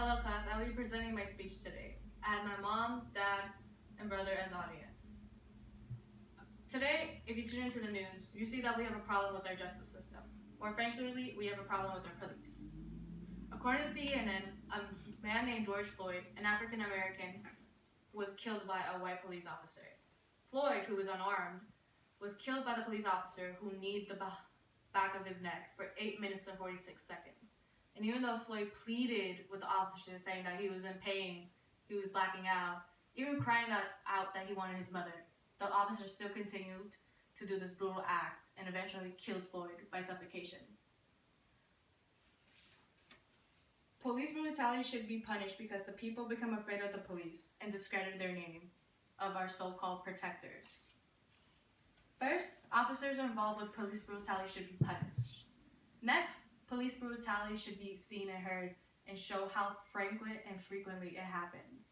Hello class, I will be presenting my speech today. I had my mom, dad, and brother as audience. Today, if you tune into the news, you see that we have a problem with our justice system. More frankly, we have a problem with our police. According to CNN, a man named George Floyd, an African American, was killed by a white police officer. Floyd, who was unarmed, was killed by the police officer who kneed the back of his neck for 8 minutes and 46 seconds. And even though Floyd pleaded with the officer saying that he was in pain, he was blacking out, even crying out that he wanted his mother, the officer still continued to do this brutal act and eventually killed Floyd by suffocation. Police brutality should be punished because the people become afraid of the police and discredit their name of our so-called protectors. First, officers involved with police brutality should be punished. Next, police brutality should be seen and heard and show how frequent and frequently it happens.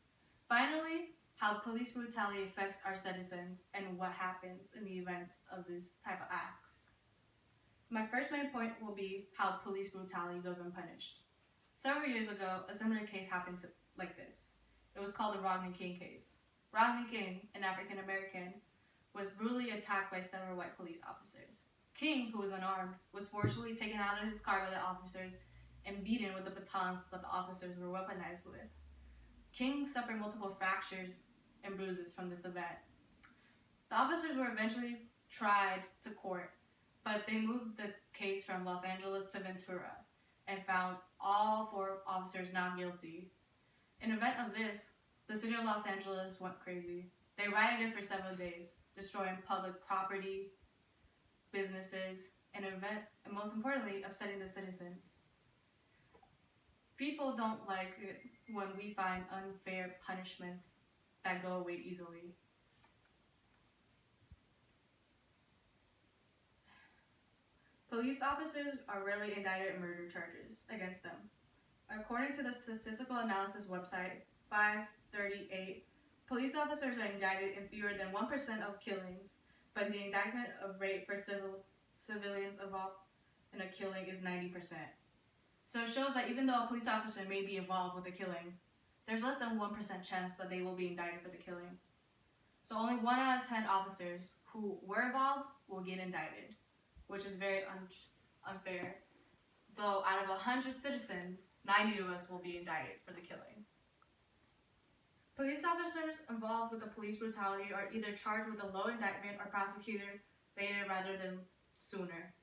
Finally, how police brutality affects our citizens and what happens in the events of this type of acts. My first main point will be how police brutality goes unpunished. Several years ago, a similar case happened like this. It was called the Rodney King case. Rodney King, an African American, was brutally attacked by several white police officers. King, who was unarmed, was forcefully taken out of his car by the officers and beaten with the batons that the officers were weaponized with. King suffered multiple fractures and bruises from this event. The officers were eventually tried to court, but they moved the case from Los Angeles to Ventura and found all 4 officers not guilty. In event of this, the city of Los Angeles went crazy. They rioted for several days, destroying public property, businesses, and most importantly, upsetting the citizens. People don't like it when we find unfair punishments that go away easily. Police officers are rarely indicted in murder charges against them. According to the statistical analysis website 538, police officers are indicted in fewer than 1% of killings, but the indictment rate for civilians involved in a killing is 90%. So it shows that even though a police officer may be involved with a killing, there's less than 1% chance that they will be indicted for the killing. So only 1 out of 10 officers who were involved will get indicted, which is very unfair. Though out of 100 citizens, 90 of us will be indicted for the killing. Police officers involved with the police brutality are either charged with a low indictment or prosecuted later rather than sooner.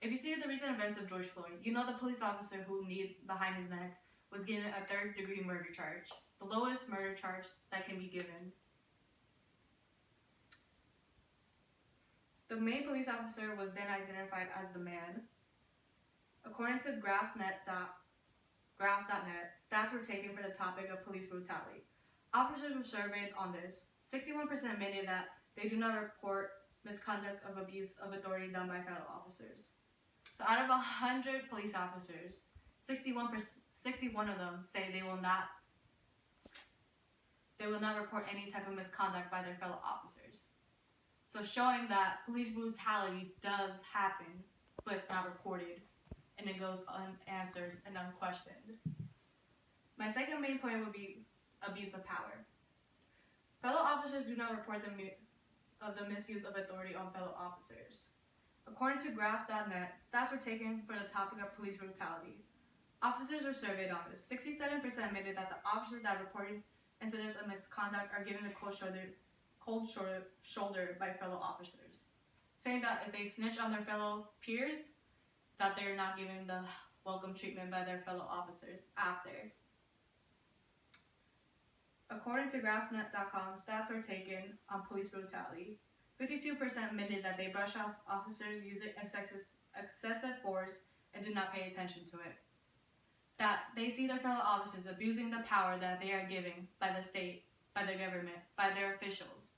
If you see the recent events of George Floyd, you know the police officer who kneed behind his neck was given a 3rd-degree murder charge, the lowest murder charge that can be given. The main police officer was then identified as the man. According to Graphs.net, stats were taken for the topic of police brutality. Officers were surveyed on this. 61% admitted that they do not report misconduct of abuse of authority done by fellow officers. So out of 100 police officers, 61 of them say they will not report any type of misconduct by their fellow officers. So showing that police brutality does happen, but it's not reported, and it goes unanswered and unquestioned. My second main point would be abuse of power. Fellow officers do not report the misuse of authority on fellow officers. According to Graphs.net, stats were taken for the topic of police brutality. Officers were surveyed on this. 67% admitted that the officers that reported incidents of misconduct are given the cold shoulder by fellow officers, saying that if they snitch on their fellow peers, that they're not given the welcome treatment by their fellow officers after. According to Graphsnet.com, stats were taken on police brutality. 52% admitted that they brush off officers using excessive force and do not pay attention to it. That they see their fellow officers abusing the power that they are given by the state, by the government, by their officials.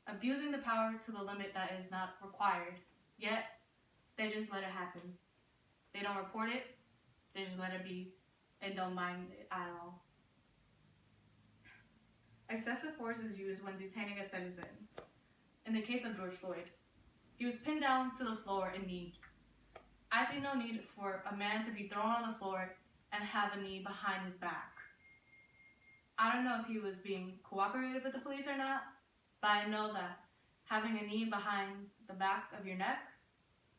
Abusing the power to the limit that is not required, yet they just let it happen. They don't report it, they just let it be and don't mind it at all. Excessive force is used when detaining a citizen. In the case of George Floyd, he was pinned down to the floor and kneed. I see no need for a man to be thrown on the floor and have a knee behind his back. I don't know if he was being cooperative with the police or not, but I know that having a knee behind the back of your neck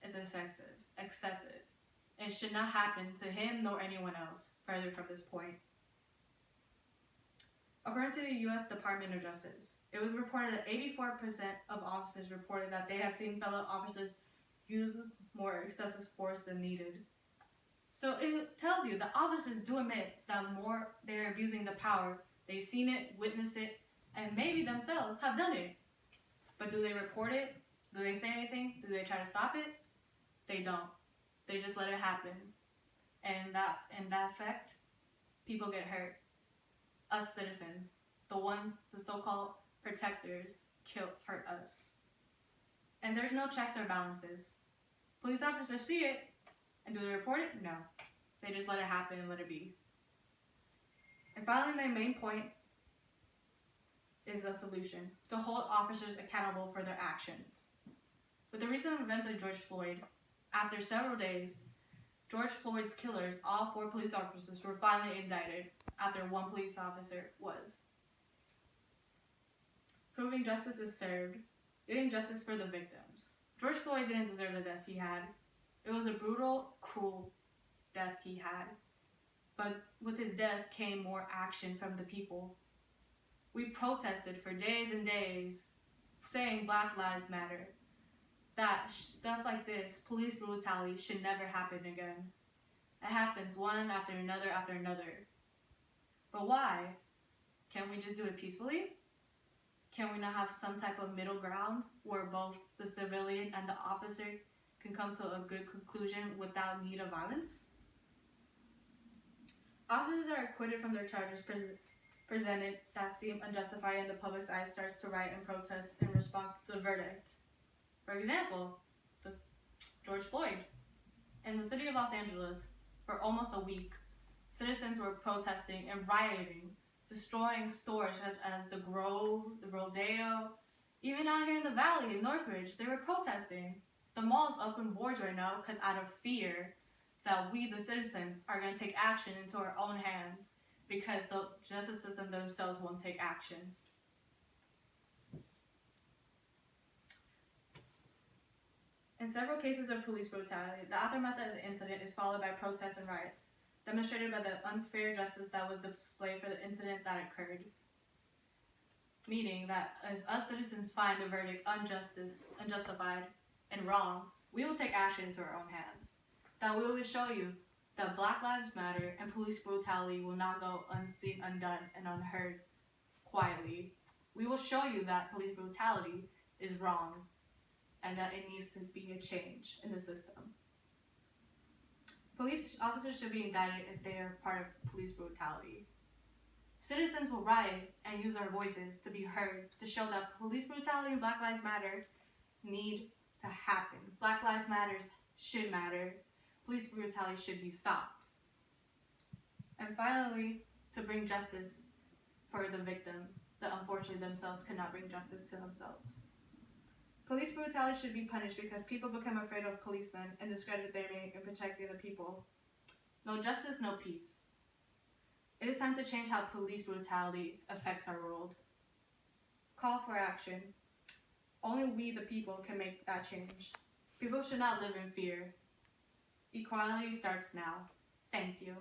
is excessive. It should not happen to him nor anyone else further from this point. According to the U.S. Department of Justice, it was reported that 84% of officers reported that they have seen fellow officers use more excessive force than needed. So it tells you the officers do admit that more they're abusing the power. They've seen it, witnessed it, and maybe themselves have done it. But do they report it? Do they say anything? Do they try to stop it? They don't. They just let it happen. And that effect, people get hurt. Us citizens, the so-called protectors, hurt us. And there's no checks or balances. Police officers see it, and do they report it? No. They just let it happen and let it be. And finally, my main point is the solution: to hold officers accountable for their actions. With the recent events of George Floyd, after several days, George Floyd's killers, all 4 police officers, were finally indicted after 1 police officer was. Proving justice is served, getting justice for the victims. George Floyd didn't deserve the death he had. It was a brutal, cruel death he had. But with his death came more action from the people. We protested for days and days, saying Black Lives Matter. That stuff like this, police brutality, should never happen again. It happens one after another after another. But why? Can't we just do it peacefully? Can we not have some type of middle ground where both the civilian and the officer can come to a good conclusion without need of violence? Officers are acquitted from their charges presented that seem unjustified in the public's eyes starts to riot and protest in response to the verdict. For example, George Floyd. In the city of Los Angeles, for almost a week, citizens were protesting and rioting, destroying stores such as the Grove, the Rodeo. Even out here in the valley in Northridge, they were protesting. The mall's up in boards right now because out of fear that we, the citizens, are going to take action into our own hands because the justice system themselves won't take action. In several cases of police brutality, the aftermath of the incident is followed by protests and riots, demonstrated by the unfair justice that was displayed for the incident that occurred. Meaning that if us citizens find the verdict unjustified and wrong, we will take action into our own hands. That we will show you that Black Lives Matter and police brutality will not go unseen, undone, and unheard quietly. We will show you that police brutality is wrong and that it needs to be a change in the system. Police officers should be indicted if they are part of police brutality. Citizens will riot and use our voices to be heard to show that police brutality and Black Lives Matter need to happen. Black Lives Matters should matter. Police brutality should be stopped. And finally, to bring justice for the victims that unfortunately themselves cannot bring justice to themselves. Police brutality should be punished because people become afraid of policemen and discredit their name in protecting the people. No justice, no peace. It is time to change how police brutality affects our world. Call for action. Only we, the people, can make that change. People should not live in fear. Equality starts now. Thank you.